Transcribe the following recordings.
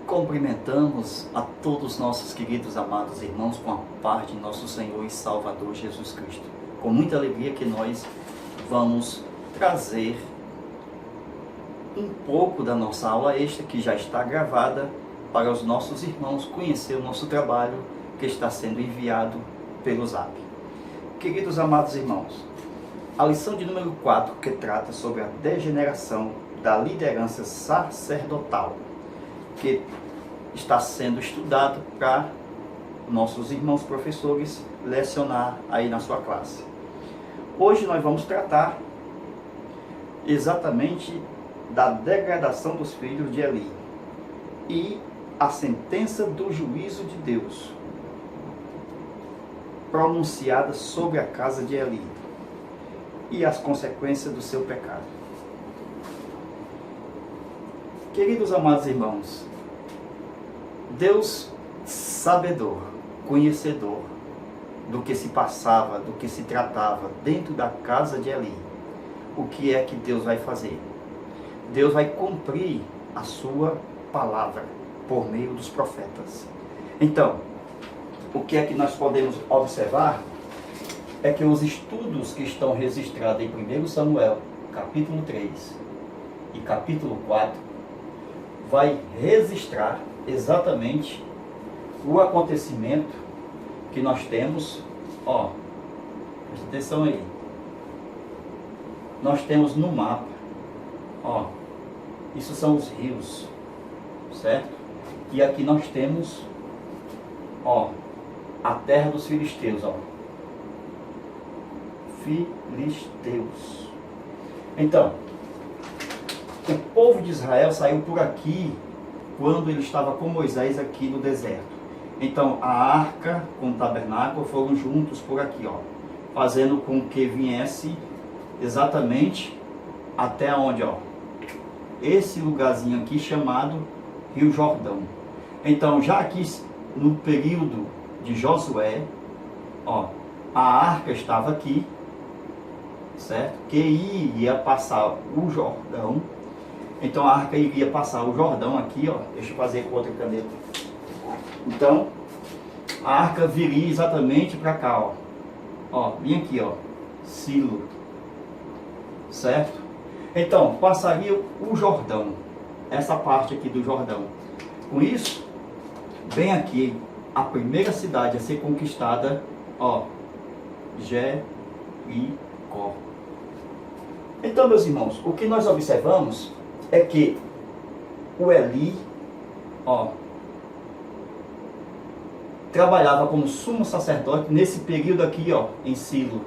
Cumprimentamos a todos nossos queridos amados irmãos com a paz de nosso Senhor e Salvador Jesus Cristo. Com muita alegria que nós vamos trazer um pouco da nossa aula extra, que já está gravada, para os nossos irmãos conhecer o nosso trabalho que está sendo enviado pelo Zap. Queridos amados irmãos, a lição de número 4, que trata sobre a degeneração da liderança sacerdotal, que está sendo estudado para nossos irmãos professores lecionar aí na sua classe. Hoje nós vamos tratar exatamente da degradação dos filhos de Eli e a sentença do juízo de Deus pronunciada sobre a casa de Eli e as consequências do seu pecado. Queridos amados irmãos, Deus, sabedor, conhecedor do que se passava, do que se tratava dentro da casa de Eli, o que é que Deus vai fazer? Deus vai cumprir a sua palavra por meio dos profetas. Então, o que é que nós podemos observar é que os estudos que estão registrados em 1 Samuel, capítulo 3 e capítulo 4, vai registrar exatamente o acontecimento que nós temos. Presta atenção aí. Nós temos no mapa, isso são os rios, certo? E aqui nós temos, a terra dos filisteus, Filisteus. Então, o povo de Israel saiu por aqui quando ele estava com Moisés aqui no deserto. Então, a arca com o tabernáculo foram juntos por aqui, fazendo com que viesse exatamente até onde, esse lugarzinho aqui chamado Rio Jordão. Então, já aqui no período de Josué, a arca estava aqui, certo? Que ia passar o Jordão. Então a arca iria passar o Jordão aqui, deixa eu fazer com outra caneta. Então, a arca viria exatamente para cá, bem aqui, Silo, certo? Então, passaria o Jordão, essa parte aqui do Jordão. Com isso, bem aqui, a primeira cidade a ser conquistada, Jericó. Então, meus irmãos, o que nós observamos é que o Eli, trabalhava como sumo sacerdote nesse período aqui, em Silo,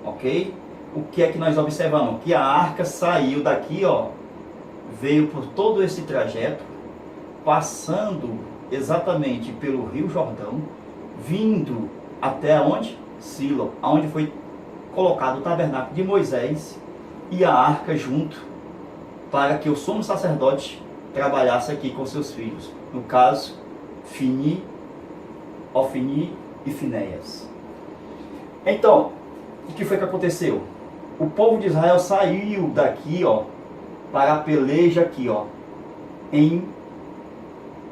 ok? O que é que nós observamos? Que a arca saiu daqui, veio por todo esse trajeto, passando exatamente pelo Rio Jordão, vindo até onde? Silo, onde foi colocado o tabernáculo de Moisés e a arca junto, para que o sumo sacerdote trabalhasse aqui com seus filhos. No caso, Ofni e Finéias. Então, o que foi que aconteceu? O povo de Israel saiu daqui, para a peleja aqui, em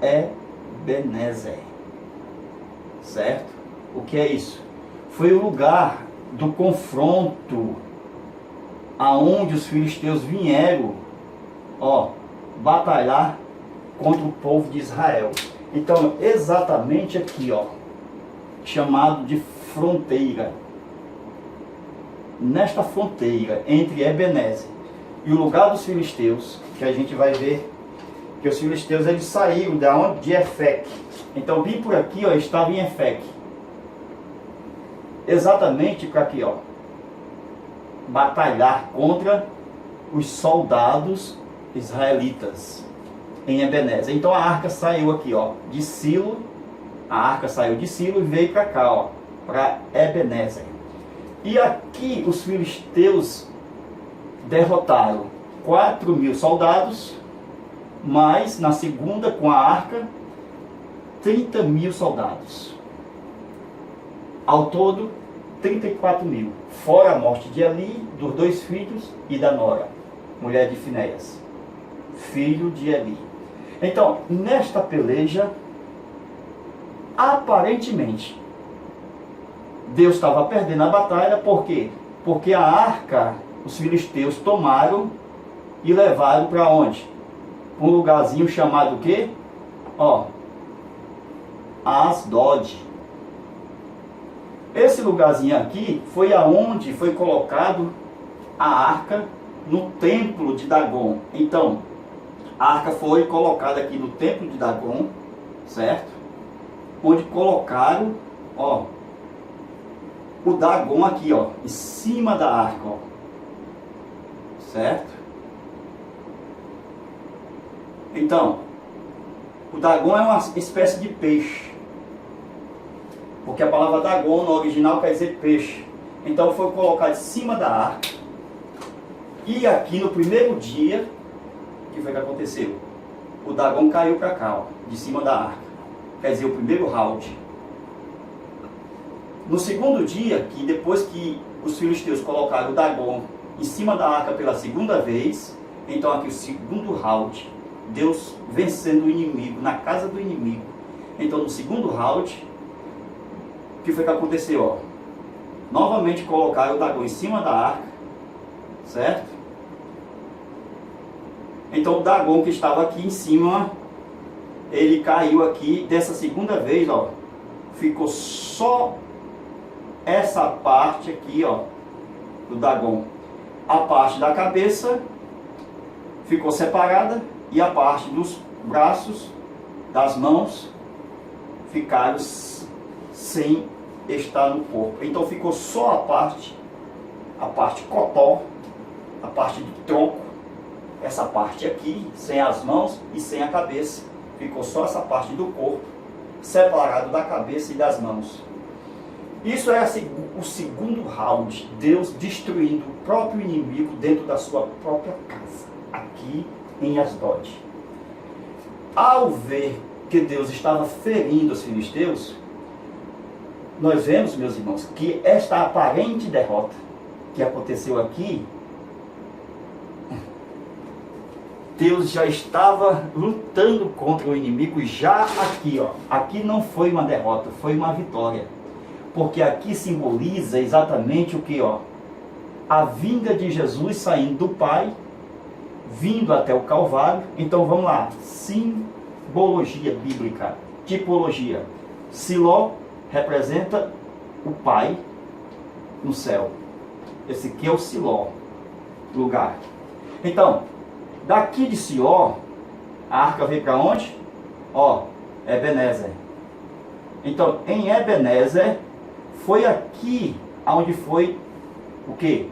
Ebenezer. Certo? O que é isso? Foi o lugar do confronto aonde os filisteus vieram, batalhar contra o povo de Israel. Então, exatamente aqui, chamado de fronteira. Nesta fronteira entre Ebenezer e o lugar dos filisteus, que a gente vai ver que os filisteus eles saíram da onde? De Efec. Então, bem por aqui, estava em Efec. Exatamente para aqui, batalhar contra os soldados israelitas em Ebenezer. Então a arca saiu aqui, de Silo. A arca saiu de Silo e veio para cá, para Ebenezer. E aqui os filisteus derrotaram 4.000 soldados, mas na segunda, com a arca, 30.000 soldados. Ao todo, 34.000. Fora a morte de Eli, dos 2 filhos e da nora, mulher de Finéias, filho de Eli. Então, nesta peleja, aparentemente, Deus estava perdendo a batalha. Por quê? Porque a arca, os filisteus tomaram e levaram para onde? Um lugarzinho chamado o quê? Ó, Asdod. Esse lugarzinho aqui foi aonde foi colocado a arca no templo de Dagon. Então, a arca foi colocada aqui no templo de Dagon, certo? Onde colocaram, ó, o Dagon aqui, ó, em cima da arca, ó, certo? Então, o Dagon é uma espécie de peixe, porque a palavra Dagon no original quer dizer peixe. Então foi colocado em cima da arca. E aqui no primeiro dia, o que foi que aconteceu? O Dagon caiu para cá, ó, de cima da arca. Quer dizer, o primeiro round. No segundo dia, que depois que os filisteus colocaram o Dagon em cima da arca pela segunda vez, então aqui o segundo round, Deus vencendo o inimigo, na casa do inimigo. Então no segundo round, o que foi que aconteceu? Ó? Novamente colocaram o Dagon em cima da arca, certo? Então o Dagon que estava aqui em cima, ele caiu aqui, dessa segunda vez, ó, ficou só essa parte aqui, ó, do Dagon. A parte da cabeça ficou separada e a parte dos braços, das mãos, ficaram sem estar no corpo. Então ficou só a parte cotó, a parte do tronco, essa parte aqui, sem as mãos e sem a cabeça. Ficou só essa parte do corpo, separado da cabeça e das mãos. Isso é o segundo round, Deus destruindo o próprio inimigo dentro da sua própria casa, aqui em Asdod. Ao ver que Deus estava ferindo os filisteus, nós vemos, meus irmãos, que esta aparente derrota que aconteceu aqui, Deus já estava lutando contra o inimigo já aqui, ó. Aqui não foi uma derrota, foi uma vitória. Porque aqui simboliza exatamente o que, ó? A vinda de Jesus saindo do Pai, vindo até o Calvário. Então vamos lá, simbologia bíblica, tipologia. Siló representa o Pai no céu. Esse aqui é o Siló, lugar. Então, daqui de Siló, a arca veio para onde? Ó, Ebenezer. Então, em Ebenezer, foi aqui onde foi o quê?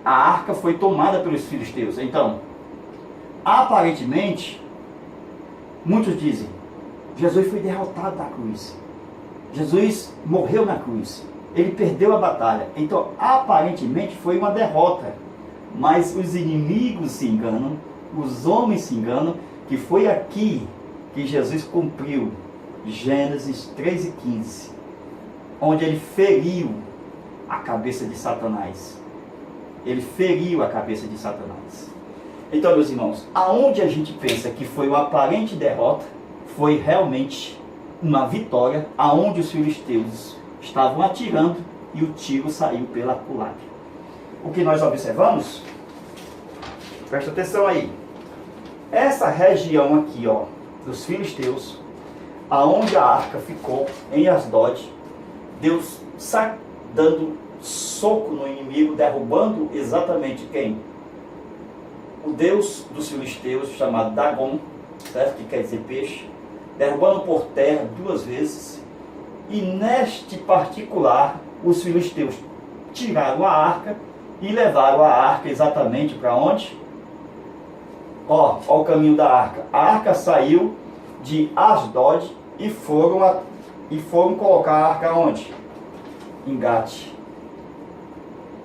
A arca foi tomada pelos filisteus. Então, aparentemente, muitos dizem, Jesus foi derrotado na cruz. Jesus morreu na cruz. Ele perdeu a batalha. Então, aparentemente, foi uma derrota. Mas os inimigos se enganam, os homens se enganam, que foi aqui que Jesus cumpriu Gênesis 3:15, onde ele feriu a cabeça de Satanás. Ele feriu a cabeça de Satanás. Então, meus irmãos, aonde a gente pensa que foi uma aparente derrota, foi realmente uma vitória, aonde os filisteus estavam atirando e o tiro saiu pela culatra. O que nós observamos, presta atenção aí, essa região aqui, ó, dos filisteus, aonde a arca ficou, em Asdod, Deus dando soco no inimigo, derrubando exatamente quem? O Deus dos filisteus, chamado Dagon, certo? Que quer dizer peixe, derrubando por terra 2 vezes, e neste particular, os filisteus tiraram a arca e levaram a arca exatamente para onde? Ó o caminho da arca. A arca saiu de Asdod e foram colocar a arca onde? Em Gate.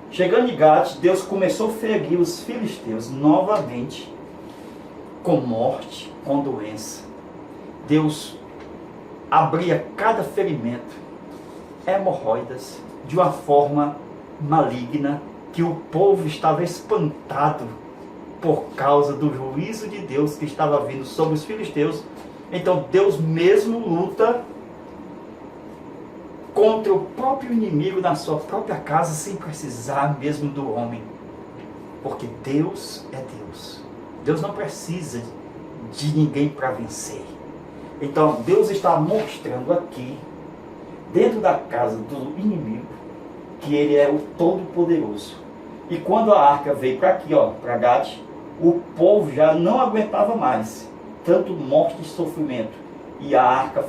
Chegando em Gate, Deus começou a ferir os filisteus novamente, com morte, com doença. Deus abria cada ferimento, hemorroidas, de uma forma maligna, que o povo estava espantado por causa do juízo de Deus que estava vindo sobre os filisteus. Então Deus mesmo luta contra o próprio inimigo na sua própria casa, sem precisar mesmo do homem. Porque Deus é Deus. Deus não precisa de ninguém para vencer. Então Deus está mostrando aqui, dentro da casa do inimigo, que ele é o Todo-Poderoso. E quando a arca veio para aqui, para Gade, o povo já não aguentava mais tanto morte e sofrimento. E a arca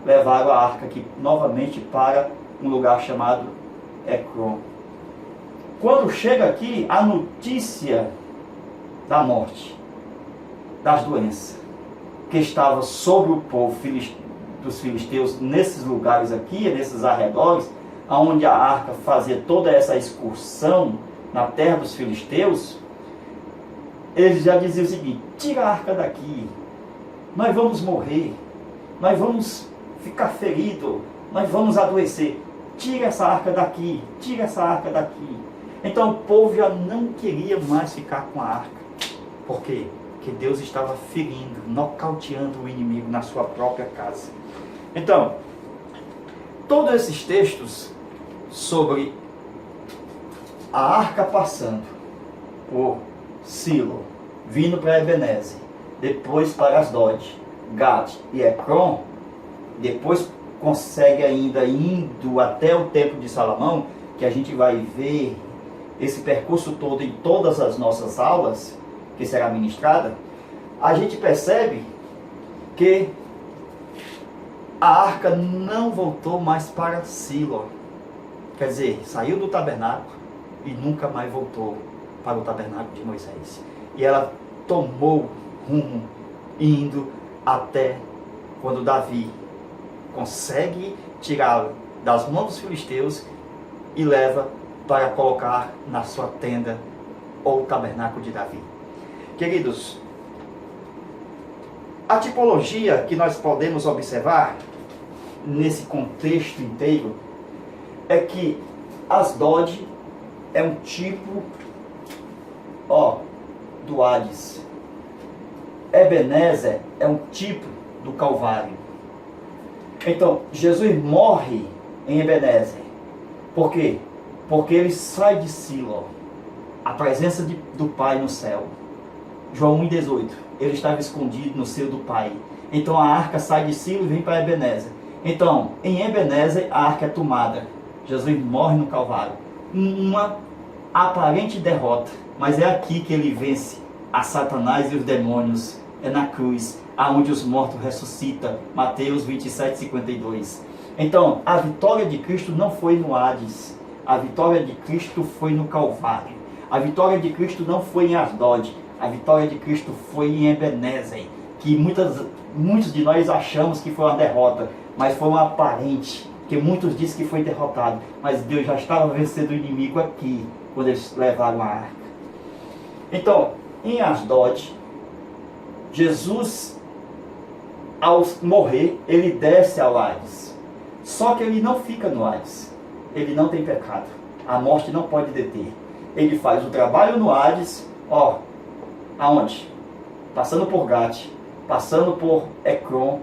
levaram a arca aqui novamente para um lugar chamado Ecrón. Quando chega aqui, a notícia da morte, das doenças, que estava sobre o povo dos filisteus, nesses lugares aqui, nesses arredores, onde a arca fazia toda essa excursão na terra dos filisteus, eles já diziam o seguinte: tira a arca daqui, nós vamos morrer, nós vamos ficar feridos, nós vamos adoecer, tira essa arca daqui, tira essa arca daqui. Então o povo já não queria mais ficar com a arca. Por quê? Porque Deus estava ferindo, nocauteando o inimigo na sua própria casa. Então, todos esses textos sobre a arca passando por Silo, vindo para Ebenezer, depois para Asdod, Gade e Ecrón, depois consegue ainda indo até o templo de Salomão, que a gente vai ver esse percurso todo em todas as nossas aulas, que será ministrada, a gente percebe que a arca não voltou mais para Silo. Quer dizer, saiu do tabernáculo e nunca mais voltou para o tabernáculo de Moisés. E ela tomou rumo, indo até quando Davi consegue tirá-la das mãos dos filisteus e leva para colocar na sua tenda ou tabernáculo de Davi. Queridos, a tipologia que nós podemos observar nesse contexto inteiro é que Asdod é um tipo do Hades. Ebenezer é um tipo do Calvário. Então, Jesus morre em Ebenezer. Por quê? Porque ele sai de Silo, a presença do Pai no céu. João 1,18. Ele estava escondido no seio do Pai. Então a arca sai de Silo e vem para Ebenezer. Então, em Ebenezer, a arca é tomada. Jesus morre no Calvário. Uma aparente derrota. Mas é aqui que ele vence a Satanás e os demônios. É na cruz, aonde os mortos ressuscitam. Mateus 27:52. Então, a vitória de Cristo não foi no Hades. A vitória de Cristo foi no Calvário. A vitória de Cristo não foi em Asdod. A vitória de Cristo foi em Ebenezer. Que muitos de nós achamos que foi uma derrota, mas foi uma aparente. Que muitos dizem que foi derrotado. Mas Deus já estava vencendo o inimigo aqui, quando eles levaram a arca. Então, em Asdod, Jesus, ao morrer, ele desce ao Hades. Só que ele não fica no Hades. Ele não tem pecado. A morte não pode deter. Ele faz o trabalho no Hades, aonde? Passando por Gade, passando por Ecrón,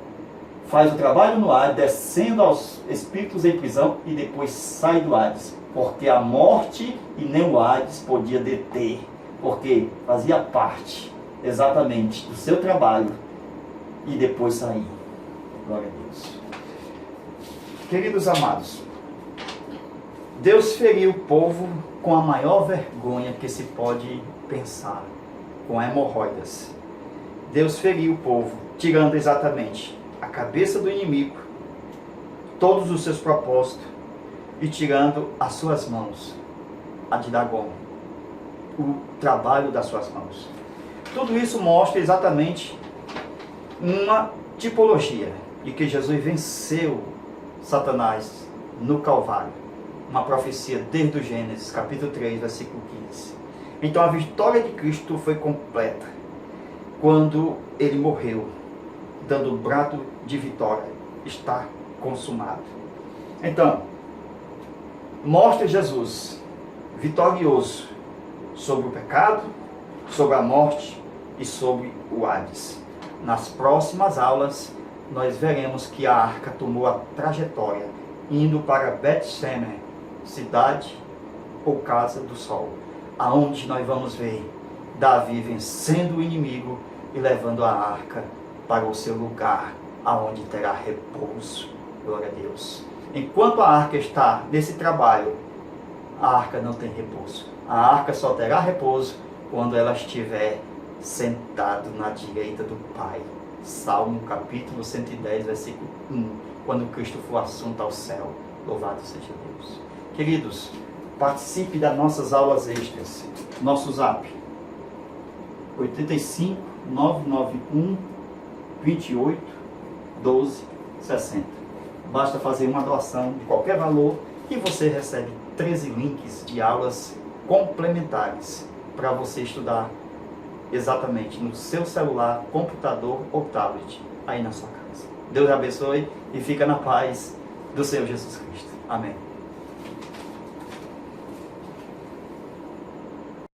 faz o trabalho no Hades, descendo aos espíritos em prisão e depois sai do Hades. Porque a morte e nem o Hades podia deter. Porque fazia parte exatamente do seu trabalho e depois sair. Glória a Deus. Queridos amados, Deus feriu o povo com a maior vergonha que se pode pensar, com hemorroidas. Deus feriu o povo, tirando exatamente a cabeça do inimigo, todos os seus propósitos, e tirando as suas mãos, a de Dagon, o trabalho das suas mãos. Tudo isso mostra exatamente uma tipologia de que Jesus venceu Satanás no Calvário. Uma profecia desde o Gênesis, capítulo 3, versículo 15. Então a vitória de Cristo foi completa quando ele morreu, dando o brado de vitória. Está consumado. Então, mostra Jesus vitorioso sobre o pecado, sobre a morte e sobre o Hades. Nas próximas aulas, nós veremos que a arca tomou a trajetória indo para Bet-Shemesh, cidade ou casa do sol, aonde nós vamos ver Davi vencendo o inimigo e levando a arca para o seu lugar, aonde terá repouso. Glória a Deus. Enquanto a arca está nesse trabalho, a arca não tem repouso. A arca só terá repouso quando ela estiver sentado na direita do Pai. Salmo capítulo 110, versículo 1. Quando Cristo for assunto ao céu. Louvado seja Deus. Queridos, participe das nossas aulas extras. Nosso zap 85 991 28 12 60. Basta fazer uma doação de qualquer valor e você recebe 13 links de aulas complementares para você estudar exatamente no seu celular, computador ou tablet aí na sua casa. Deus abençoe e fica na paz do Senhor Jesus Cristo. Amém.